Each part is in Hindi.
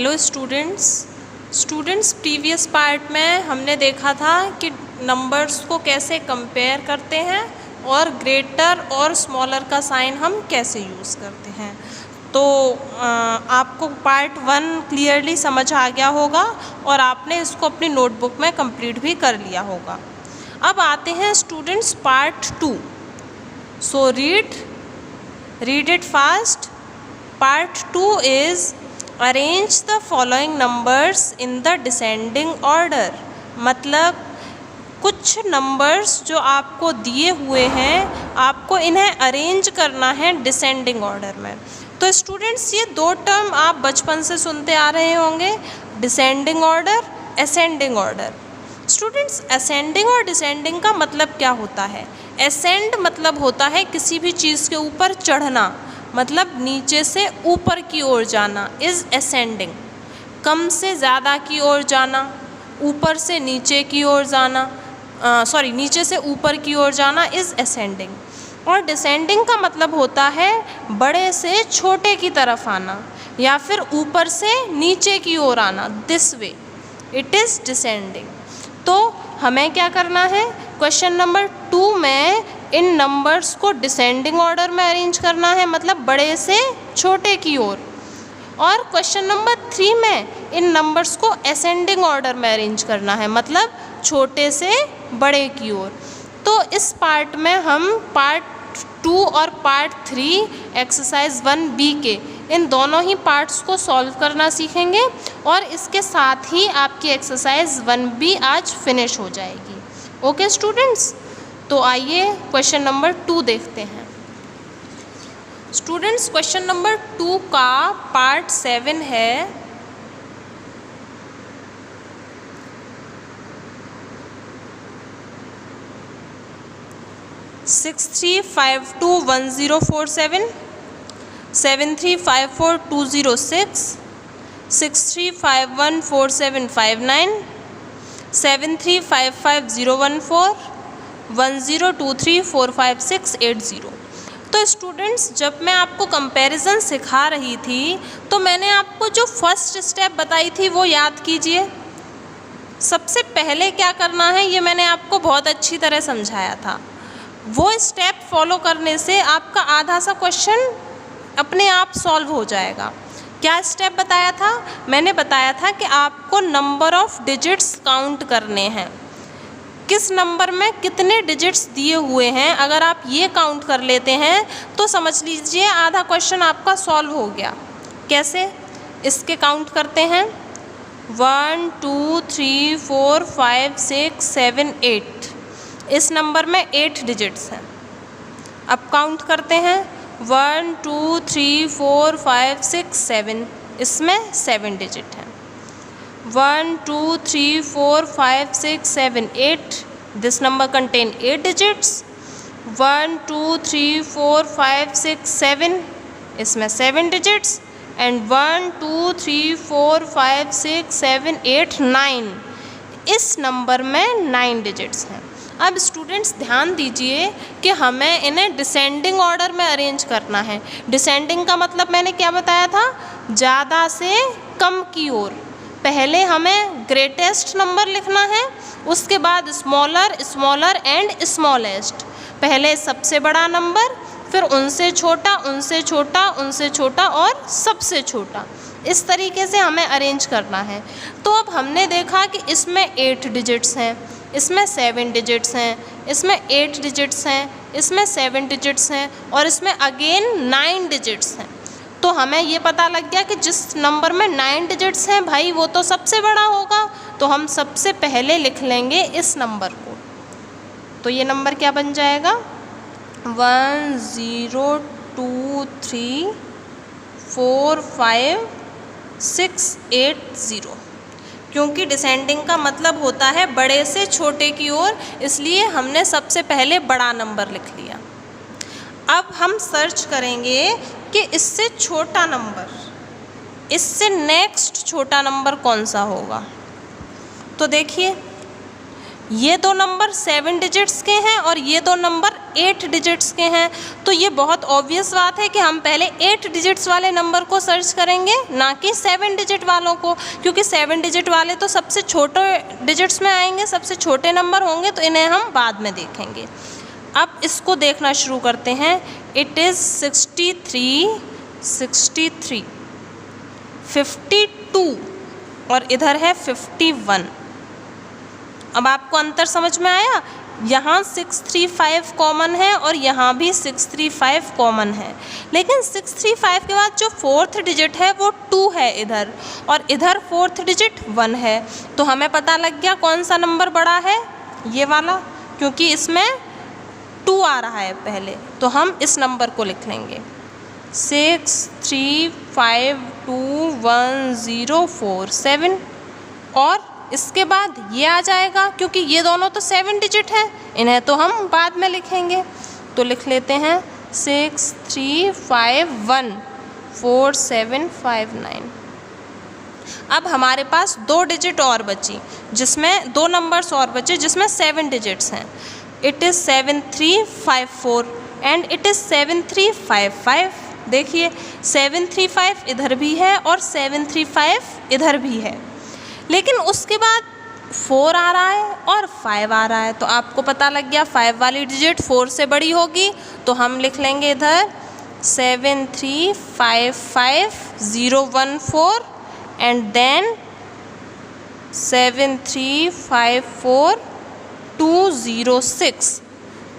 हेलो स्टूडेंट्स प्रीवियस पार्ट में हमने देखा था कि नंबर्स को कैसे कंपेयर करते हैं और ग्रेटर और स्मॉलर का साइन हम कैसे यूज़ करते हैं। तो आपको पार्ट 1 क्लियरली समझ आ गया होगा और आपने इसको अपनी नोटबुक में कंप्लीट भी कर लिया होगा। अब आते हैं students part 2। So read it fast. Part 2 is arrange the following numbers in the descending order. मतलब कुछ नंबर्स जो आपको दिए हुए हैं आपको इन्हें अरेंज करना है डिसेंडिंग ऑर्डर में। तो स्टूडेंट्स ये दो टर्म आप बचपन से सुनते आ रहे होंगे, descending order, ascending order. Students ascending और डिसेंडिंग का मतलब क्या होता है? असेंड मतलब होता है किसी भी चीज़ के ऊपर चढ़ना, मतलब नीचे से ऊपर की ओर जाना इज़ असेंडिंग। कम से ज़्यादा की ओर जाना, ऊपर से नीचे की ओर जाना, नीचे से ऊपर की ओर जाना इज़ असेंडिंग। और डिसेंडिंग का मतलब होता है बड़े से छोटे की तरफ आना या फिर ऊपर से नीचे की ओर आना, this way it is descending. तो हमें क्या करना है, क्वेश्चन नंबर 2 में इन नंबर्स को डिसेंडिंग ऑर्डर में अरेंज करना है, मतलब बड़े से छोटे की ओर। और क्वेश्चन नंबर 3 में इन नंबर्स को असेंडिंग ऑर्डर में अरेंज करना है, मतलब छोटे से बड़े की ओर। तो इस पार्ट में हम पार्ट 2 और पार्ट 3 एक्सरसाइज 1B के इन दोनों ही पार्ट्स को सॉल्व करना सीखेंगे और इसके साथ ही आपकी एक्सरसाइज 1B आज फिनिश हो जाएगी। ओके स्टूडेंट्स, तो आइए क्वेश्चन नंबर 2 देखते हैं। स्टूडेंट्स क्वेश्चन नंबर 2 का पार्ट 7 है। सिक्स 63521047, 73542006, 63514759, 73551014, 10234560। तो स्टूडेंट्स जब मैं आपको कंपैरिजन सिखा रही थी तो मैंने आपको जो फर्स्ट स्टेप बताई थी वो याद कीजिए। सबसे पहले क्या करना है ये मैंने आपको बहुत अच्छी तरह समझाया था। वो स्टेप फॉलो करने से आपका आधा सा क्वेश्चन अपने आप सॉल्व हो जाएगा। क्या स्टेप बताया था? मैंने बताया था कि आपको नंबर ऑफ डिजिट्स काउंट करने हैं, किस नंबर में कितने डिजिट्स दिए हुए हैं। अगर आप ये काउंट कर लेते हैं तो समझ लीजिए आधा क्वेश्चन आपका सॉल्व हो गया। कैसे? इसके काउंट करते हैं 1 2 3 4 5 6 7 8। इस नंबर में 8 डिजिट्स हैं। अब काउंट करते हैं 1 2 3 4 5 6 7, इसमें 7 डिजिट हैं। 1 2 3 4 5 6 7 8, this number contain 8 digits। 1 2 3 4 5 6 7, इसमें 7 digits and 1 2 3 4 5 6 7 8 9, इस नंबर में 9 डिजिट्स हैं। अब स्टूडेंट्स ध्यान दीजिए कि हमें इन्हें डिसेंडिंग ऑर्डर में अरेंज करना है। डिसेंडिंग का मतलब मैंने क्या बताया था? ज़्यादा से कम की ओर। पहले हमें ग्रेटेस्ट नंबर लिखना है, उसके बाद स्मॉलर एंड स्मॉलेस्ट। पहले सबसे बड़ा नंबर, फिर उनसे छोटा, उनसे छोटा, उनसे छोटा और सबसे छोटा। इस तरीके से हमें अरेंज करना है। तो अब हमने देखा कि इसमें 8 डिजिट्स हैं, इसमें 7 डिजिट्स हैं, इसमें 8 डिजिट्स हैं, इसमें 7 डिजिट्स हैं और इसमें अगेन 9 डिजिट्स हैं। तो हमें ये पता लग गया कि जिस नंबर में 9 डिजिट्स हैं भाई वो तो सबसे बड़ा होगा। तो हम सबसे पहले लिख लेंगे इस नंबर को। तो ये नंबर क्या बन जाएगा? 102345680। क्योंकि डिसेंडिंग का मतलब होता है बड़े से छोटे की ओर, इसलिए हमने सबसे पहले बड़ा नंबर लिख लिया। अब हम सर्च करेंगे कि इससे छोटा नंबर, इससे नेक्स्ट छोटा नंबर कौन सा होगा। तो देखिए ये दो नंबर 7 डिजिट्स के हैं और ये दो नंबर 8 डिजिट्स के हैं। तो ये बहुत ऑब्वियस बात है कि हम पहले 8 डिजिट्स वाले नंबर को सर्च करेंगे, ना कि 7 डिजिट वालों को, क्योंकि 7 डिजिट वाले तो सबसे छोटे डिजिट्स में आएंगे, सबसे छोटे नंबर होंगे, तो इन्हें हम बाद में देखेंगे। अब इसको देखना शुरू करते हैं। इट इज़ 63, 52 और इधर है 51। अब आपको अंतर समझ में आया? यहाँ 635 कॉमन है और यहाँ भी 635 कॉमन है, लेकिन 635 के बाद जो 4th डिजिट है वो 2 है इधर, और इधर 4th डिजिट 1 है। तो हमें पता लग गया कौन सा नंबर बड़ा है, ये वाला, क्योंककि इसमें 2 आ रहा है पहले। तो हम इस नंबर को लिख लेंगे 6352104 और इसके बाद ये आ जाएगा, क्योंकि ये दोनों तो 7 डिजिट हैं, इन्हें तो हम बाद में लिखेंगे। तो लिख लेते हैं 63514759। अब हमारे पास 2 डिजिट और बची, जिसमें 2 नंबर्स और बचे जिसमें 7 डिजिट्स हैं। It is 7354 and it is 7355। देखिए 735 इधर भी है और 735 इधर भी है, लेकिन उसके बाद 4 आ रहा है और 5 आ रहा है। तो आपको पता लग गया 5 वाली डिजिट 4 से बड़ी होगी, तो हम लिख लेंगे इधर 7355014 एंड देन 7354206।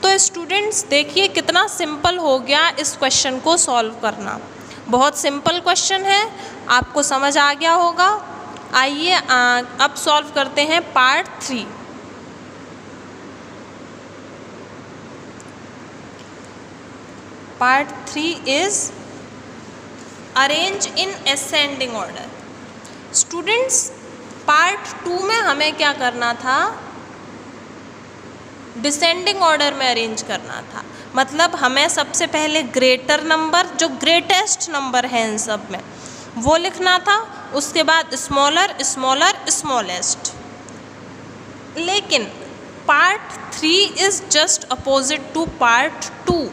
तो स्टूडेंट्स देखिए कितना सिंपल हो गया इस क्वेश्चन को सॉल्व करना। बहुत सिंपल क्वेश्चन है, आपको समझ आ गया होगा। आइए अब सॉल्व करते हैं part 3। Part 3 is arrange in ascending order. Students part 2 में हमें क्या करना था, डिसेंडिंग ऑर्डर में अरेंज करना था। मतलब हमें सबसे पहले ग्रेटर नंबर, जो ग्रेटेस्ट नंबर है इन सब में, वो लिखना था, उसके बाद स्मॉलर स्मॉलर स्मॉलेस्ट। लेकिन part 3 is just opposite to part 2।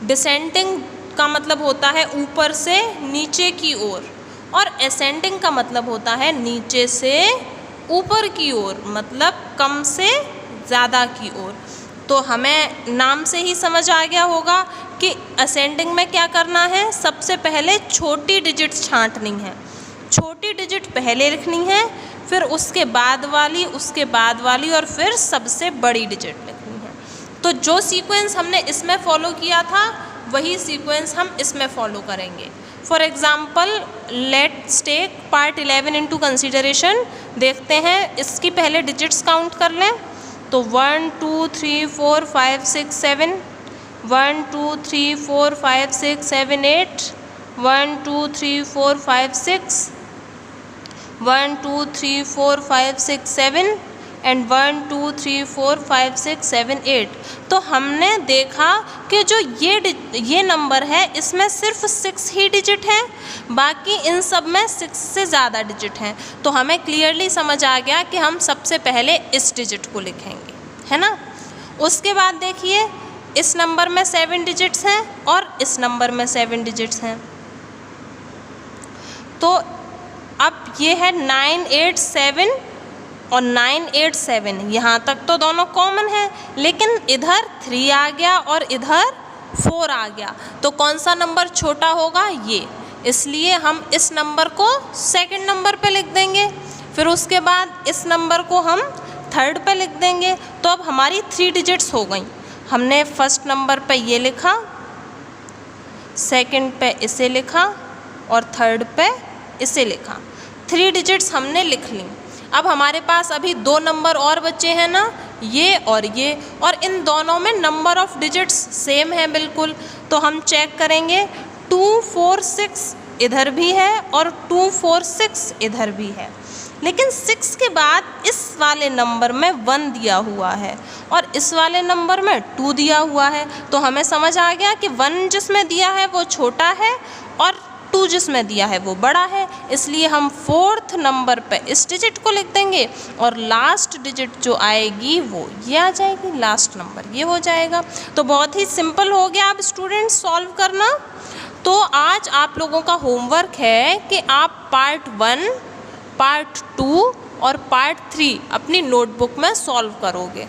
Descending का मतलब होता है ऊपर से नीचे की ओर, और असेंडिंग का मतलब होता है नीचे से ऊपर की ओर, मतलब कम से ज़्यादा की ओर। तो हमें नाम से ही समझ आ गया होगा कि असेंडिंग में क्या करना है, सबसे पहले छोटी डिजिट छांटनी है, छोटी डिजिट पहले लिखनी है, फिर उसके बाद वाली, उसके बाद वाली, और फिर सबसे बड़ी डिजिट लिखनी है। तो जो सीक्वेंस हमने इसमें फॉलो किया था वही सीक्वेंस हम इसमें फॉलो करेंगे। For example let's take part 11 into consideration. देखते हैं, इसकी पहले डिजिट्स काउंट कर लें। तो 1 2 3 4 5 6 7, 1 2 3 4 5 6 7 8, 1 2 3 4 5 6, 1 2 3 4 5 6 7 एंड 1 2 3 4 5 6 7 8। तो हमने देखा कि जो ये नंबर है इसमें सिर्फ 6 ही डिजिट हैं, बाकी इन सब में 6 से ज़्यादा डिजिट हैं। तो हमें क्लियरली समझ आ गया कि हम सबसे पहले इस डिजिट को लिखेंगे, है ना। उसके बाद देखिए इस नंबर में 7 डिजिट्स हैं और इस नंबर में 7 डिजिट्स हैं। तो अब ये है 987 और 987, यहाँ तक तो दोनों कॉमन है, लेकिन इधर 3 आ गया और इधर 4 आ गया। तो कौन सा नंबर छोटा होगा, ये, इसलिए हम इस नंबर को सेकंड नंबर पे लिख देंगे, फिर उसके बाद इस नंबर को हम थर्ड पे लिख देंगे। तो अब हमारी 3 डिजिट्स हो गई। हमने फर्स्ट नंबर पे ये लिखा, सेकंड पे इसे लिखा और थर्ड पे इसे लिखा। 3 डिजिट्स हमने लिख ली। अब हमारे पास अभी 2 नंबर और बचे हैं ना, ये, और इन दोनों में नंबर ऑफ़ डिजिट्स सेम है बिल्कुल। तो हम चेक करेंगे 246 इधर भी है और 246 इधर भी है, लेकिन 6 के बाद इस वाले नंबर में 1 दिया हुआ है और इस वाले नंबर में 2 दिया हुआ है। तो हमें समझ आ गया कि 1 जिसमें दिया है वो छोटा है और 2 जिसमें दिया है वो बड़ा है, इसलिए हम 4th नंबर पे इस डिजिट को लिख देंगे और लास्ट डिजिट जो आएगी वो ये आ जाएगी, लास्ट नंबर ये हो जाएगा। तो बहुत ही सिंपल हो गया अब स्टूडेंट्स सॉल्व करना। तो आज आप लोगों का होमवर्क है कि आप पार्ट 1, पार्ट 2 और पार्ट 3 अपनी नोटबुक में सॉल्व करोगे।